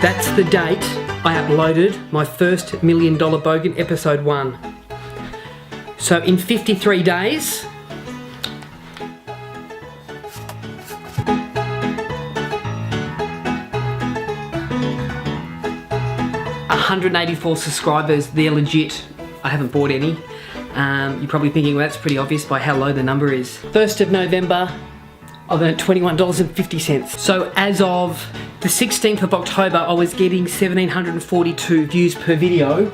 That's the date I uploaded my first $1 Million Bogan episode 1. So in 53 days, $184 subscribers. They're legit. I haven't bought any. You're probably thinking, well, that's pretty obvious by how low the number is. 1st of November, I've earned $21.50. So as of the 16th of October, I was getting 1,742 views per video.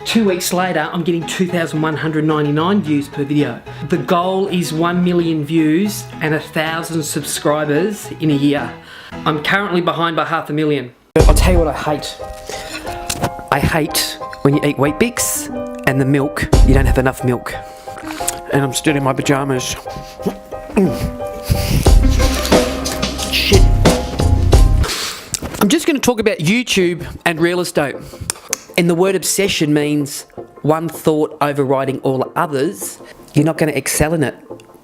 2 weeks later, I'm getting 2,199 views per video. The goal is 1 million views and 1,000 subscribers in a year. I'm currently behind by 500,000. I'll tell you what I hate. I hate when you eat Weet-Bix and the milk, you don't have enough milk. And I'm still in my pajamas. Shit. I'm just going to talk about YouTube and real estate. And the word obsession means one thought overriding all others. You're not going to excel in it.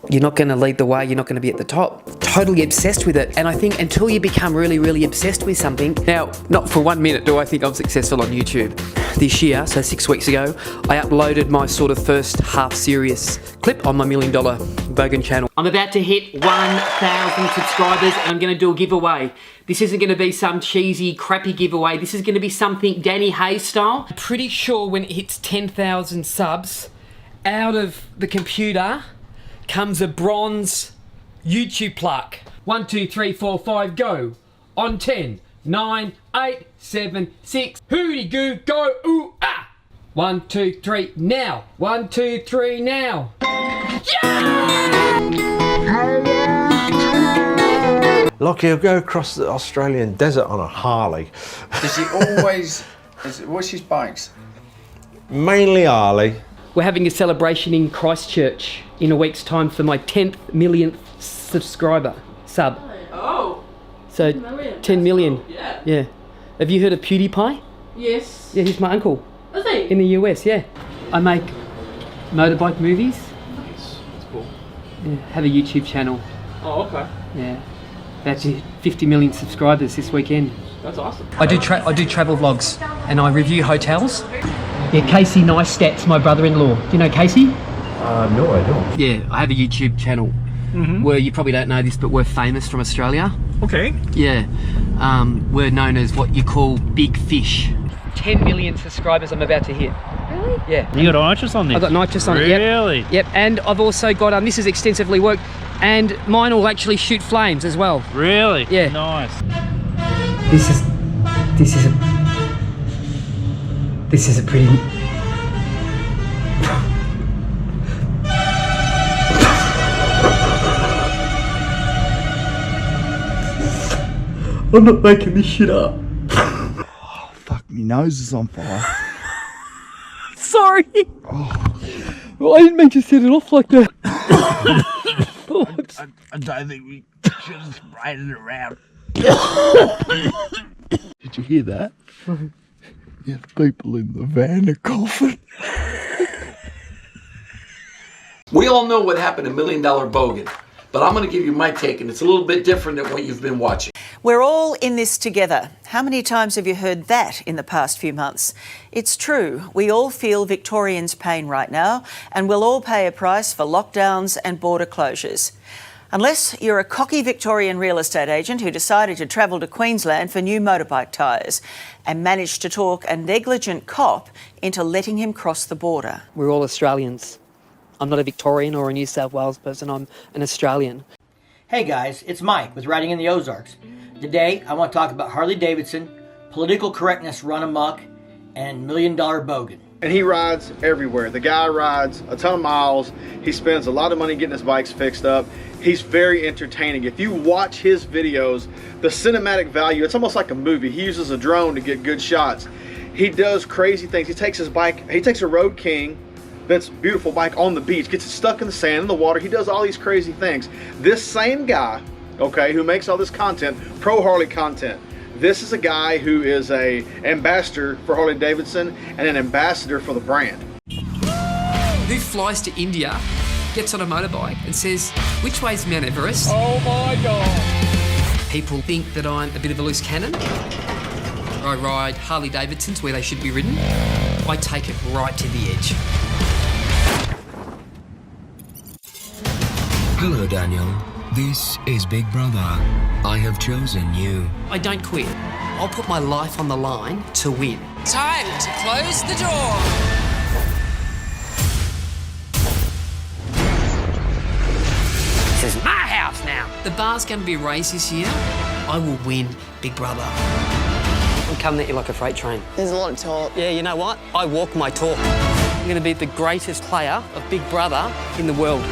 You're not going to lead the way, you're not going to be at the top. Totally obsessed with it. And I think until you become really, really obsessed with something, now, not for 1 minute do I think I'm successful on YouTube. This year, so 6 weeks ago, I uploaded my sort of first half-serious clip on my $1 Million Bogan channel. I'm about to hit 1,000 subscribers and I'm going to do a giveaway. This isn't going to be some cheesy, crappy giveaway. This is going to be something Danny Hayes style. I'm pretty sure when it hits 10,000 subs, out of the computer comes a bronze YouTube plaque. 1, 2, 3, 4, 5, go. On 10, 9, 8, 7, 6. Hooty goo, go, ooh, ah. 1, 2, 3, now. 1, 2, 3, now. Yeah! Like he'll go across the Australian desert on a Harley. Does he always, what's his bikes? Mainly Harley. We're having a celebration in Christchurch in a week's time for my 10th millionth subscriber sub. Oh. So 10 million. Yeah. Yeah. Have you heard of PewDiePie? Yes. Yeah, he's my uncle. Is he? In the US, yeah. I make motorbike movies. Nice. That's cool. Yeah, have a YouTube channel. Oh, okay. Yeah. About to hit 50 million subscribers this weekend. That's awesome. I do travel vlogs and I review hotels. Yeah, Casey Neistat's my brother-in-law. Do you know Casey? No, I don't. Yeah, I have a YouTube channel where you probably don't know this, but we're famous from Australia. Okay. Yeah, we're known as what you call big fish. 10 million subscribers I'm about to hit. Really? Yeah. You got nitrous on this? I've got nitrous on it, yep. Really? Yep, and I've also got, this is extensively worked, and mine will actually shoot flames as well. Really? Yeah. Nice. This is a pretty... I'm not making this shit up. Oh, fuck, my nose is on fire. Sorry. Oh. Well, I didn't mean to set it off like that. I don't think we should have sprayed it around. Did you hear that? Yeah, people in the van are coughing. We all know what happened to $1 Million Bogan, but I'm going to give you my take, and it's a little bit different than what you've been watching. We're all in this together. How many times have you heard that in the past few months? It's true. We all feel Victorians' pain right now, and we'll all pay a price for lockdowns and border closures. Unless you're a cocky Victorian real estate agent who decided to travel to Queensland for new motorbike tyres and managed to talk a negligent cop into letting him cross the border. We're all Australians. I'm not a Victorian or a New South Wales person, I'm an Australian. Hey guys, it's Mike with Riding in the Ozarks. Today I want to talk about Harley Davidson, political correctness run amok, and $1 Million Bogan. And he rides everywhere. The guy rides a ton of miles. He spends a lot of money getting his bikes fixed up. He's very entertaining. If you watch his videos, the cinematic value, it's almost like a movie. He uses a drone to get good shots. He does crazy things. He takes his bike, he takes a Road King, that's a beautiful bike, on the beach, gets it stuck in the sand, in the water. He does all these crazy things. This same guy, okay, who makes all this content, pro Harley content, this is a guy who is a ambassador for Harley Davidson and an ambassador for the brand. Who flies to India, gets on a motorbike and says, which way's Mount Everest? Oh my God. People think that I'm a bit of a loose cannon. I ride Harley Davidsons where they should be ridden. I take it right to the edge. Hello, Daniel. This is Big Brother. I have chosen you. I don't quit. I'll put my life on the line to win. Time to close the door. This is my house now. The bar's going to be raised this year. I will win Big Brother. I'm coming at you like a freight train. There's a lot of talk. Yeah, you know what? I walk my talk. I'm going to be the greatest player of Big Brother in the world.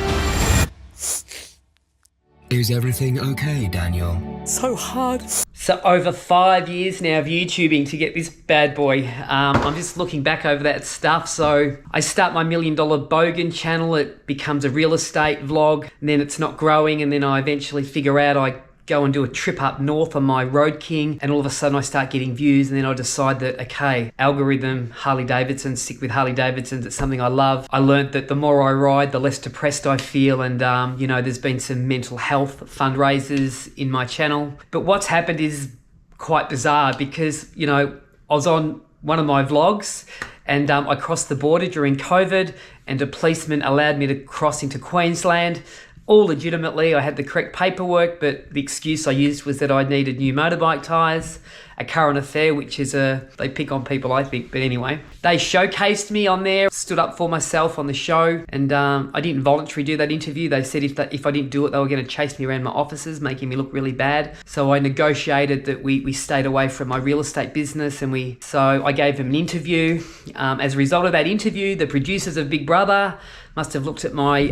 Is everything okay, Daniel? So hard. So over 5 years now of YouTubing to get this bad boy. I'm just looking back over that stuff. So I start my $1 Million Bogan channel. It becomes a real estate vlog. And then it's not growing. And then I eventually figure out I go and do a trip up north on my Road King, and all of a sudden I start getting views, and then I decide that, okay, algorithm, Harley Davidson, stick with Harley Davidsons, it's something I love. I learned that the more I ride, the less depressed I feel, and you know, there's been some mental health fundraisers in my channel. But what's happened is quite bizarre, because, you know, I was on one of my vlogs, and I crossed the border during COVID, and a policeman allowed me to cross into Queensland. All legitimately, I had the correct paperwork, but the excuse I used was that I needed new motorbike tyres, a current affair, which is they pick on people, I think, but anyway. They showcased me on there, stood up for myself on the show, and I didn't voluntarily do that interview. They said if I didn't do it, they were going to chase me around my offices, making me look really bad. So I negotiated that we stayed away from my real estate business, and so I gave them an interview. As a result of that interview, the producers of Big Brother must have looked at my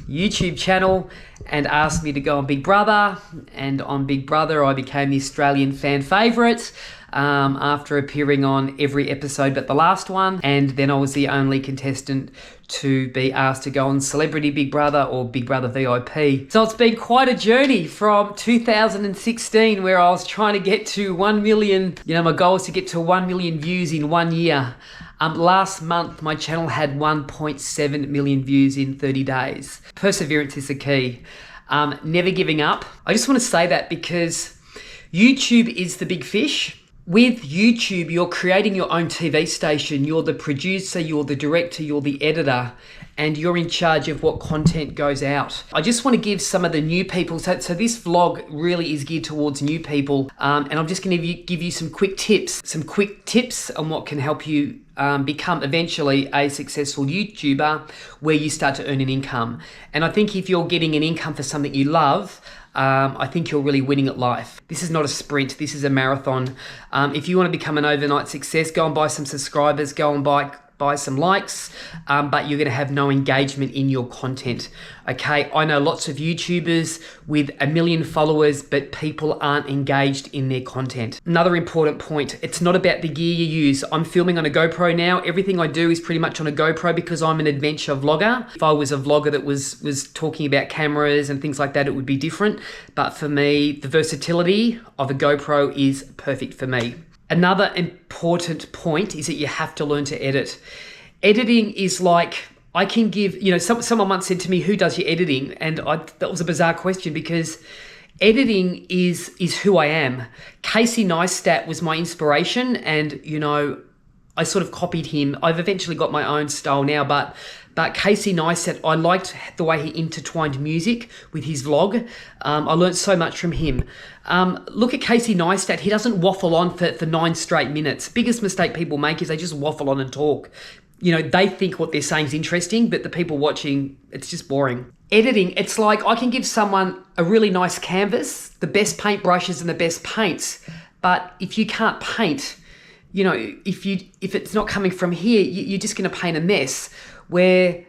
YouTube channel and asked me to go on Big Brother. And on Big Brother, I became the Australian fan favourite after appearing on every episode but the last one. And then I was the only contestant to be asked to go on Celebrity Big Brother or Big Brother VIP. So it's been quite a journey from 2016, where I was trying to get to 1 million. You know, my goal was to get to 1 million views in 1 year. Last month, my channel had 1.7 million views in 30 days. Perseverance is the key. Never giving up. I just want to say that because YouTube is the big fish. With YouTube, you're creating your own TV station. You're the producer, you're the director, you're the editor, and you're in charge of what content goes out. I just want to give some of the new people, so this vlog really is geared towards new people, and I'm just going to give you some quick tips on what can help you become eventually a successful YouTuber where you start to earn an income. And I think if you're getting an income for something you love, I think you're really winning at life. This is not a sprint, this is a marathon. If you want to become an overnight success, go and buy some subscribers, go and buy some likes, but you're going to have no engagement in your content. Okay, I know lots of YouTubers with 1 million followers, but people aren't engaged in their content. Another important point, it's not about the gear you use. I'm filming on a GoPro now. Everything I do is pretty much on a GoPro because I'm an adventure vlogger. If I was a vlogger that was talking about cameras and things like that, it would be different. But for me, the versatility of a GoPro is perfect for me. Another important point is that you have to learn to edit. Editing is like, I can give, you know, someone once said to me, who does your editing? And that was a bizarre question because editing is who I am. Casey Neistat was my inspiration, and, you know, I sort of copied him. I've eventually got my own style now, but Casey Neistat, I liked the way he intertwined music with his vlog. I learned so much from him. Look at Casey Neistat. He doesn't waffle on for 9 straight minutes. Biggest mistake people make is they just waffle on and talk. You know, they think what they're saying is interesting, but the people watching, it's just boring. Editing, it's like I can give someone a really nice canvas, the best paintbrushes and the best paints, but if you can't paint, you know, if it's not coming from here, you're just going to paint a mess. Where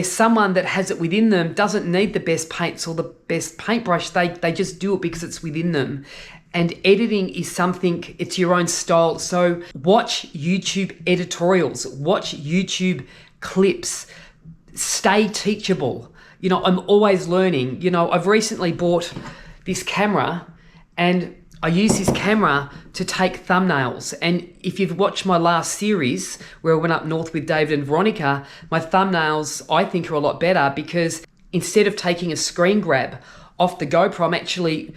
someone that has it within them doesn't need the best paints or the best paintbrush, they just do it because it's within them. And editing is something, it's your own style. So watch YouTube editorials, watch YouTube clips, stay teachable. You know, I'm always learning. You know, I've recently bought this camera and I use this camera to take thumbnails. And if you've watched my last series where I went up north with David and Veronica, my thumbnails I think are a lot better because Instead of taking a screen grab off the GoPro, I'm actually,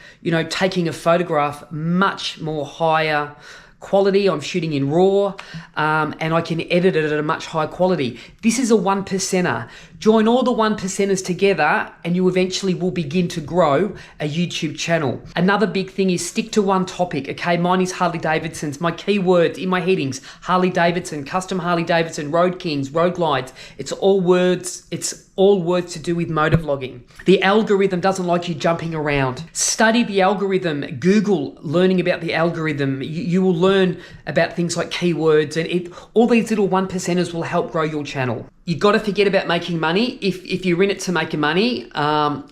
taking a photograph much more higher quality. I'm shooting in RAW, and I can edit it at a much higher quality. This is a 1%er. Join all the 1%ers together and you eventually will begin to grow a YouTube channel. Another big thing is stick to one topic, okay? Mine is Harley Davidson's. My keywords in my headings, Harley Davidson, custom Harley Davidson, Road Kings, Road Glides. It's all words to do with motovlogging. The algorithm doesn't like you jumping around. Study the algorithm. Google learning about the algorithm. You will learn about things like keywords, and all these little 1%ers will help grow your channel. You've got to forget about making money. If you're in it to make money,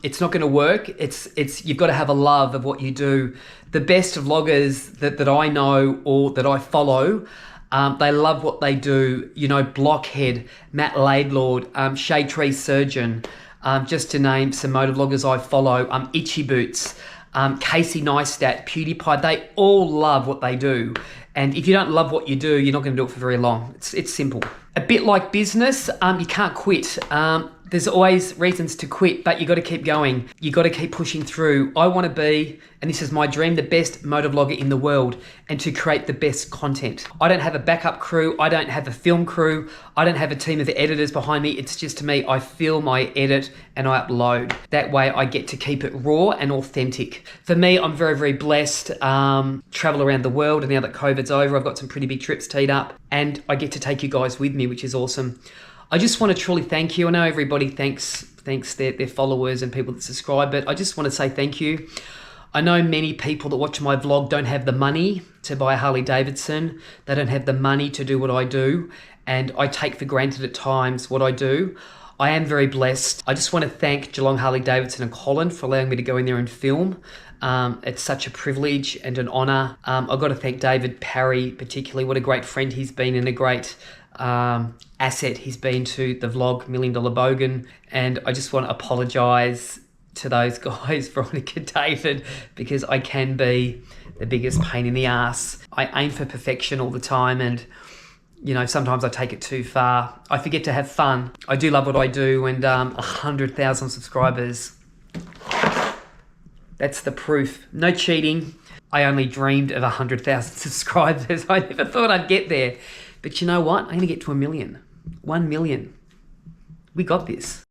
it's not going to work. You've got to have a love of what you do. The best vloggers that I know or that I follow, they love what they do. Blockhead, Matt Laidlaw, Shade Tree Surgeon, just to name some motovloggers I follow, Itchy Boots, Casey Neistat, PewDiePie, they all love what they do. And if you don't love what you do, you're not going to do it for very long. It's simple. A bit like business, you can't quit. There's always reasons to quit, but you got to keep going. You got to keep pushing through. I want to be, and this is my dream, the best motovlogger in the world, and to create the best content. I don't have a backup crew. I don't have a film crew. I don't have a team of editors behind me. It's just me. I film, I edit, and I upload. That way I get to keep it raw and authentic. For me, I'm very, very blessed. Travel around the world, and now that COVID's over, I've got some pretty big trips teed up, and I get to take you guys with me, which is awesome. I just want to truly thank you. I know everybody thanks their followers and people that subscribe, but I just want to say thank you. I know many people that watch my vlog don't have the money to buy a Harley Davidson. They don't have the money to do what I do, and I take for granted at times what I do. I am very blessed. I just want to thank Geelong Harley Davidson and Colin for allowing me to go in there and film. It's such a privilege and an honour. I've got to thank David Parry particularly. What a great friend he's been and a great asset he's been to the vlog $1 Million Bogan. And I just want to apologise to those guys, Veronica, David, because I can be the biggest pain in the ass. I aim for perfection all the time, and sometimes I take it too far. I forget to have fun. I do love what I do, and 100,000 subscribers, that's the proof. No cheating. I only dreamed of 100,000 subscribers. I never thought I'd get there. But you know what? I'm going to get to 1 million. 1 million. We got this.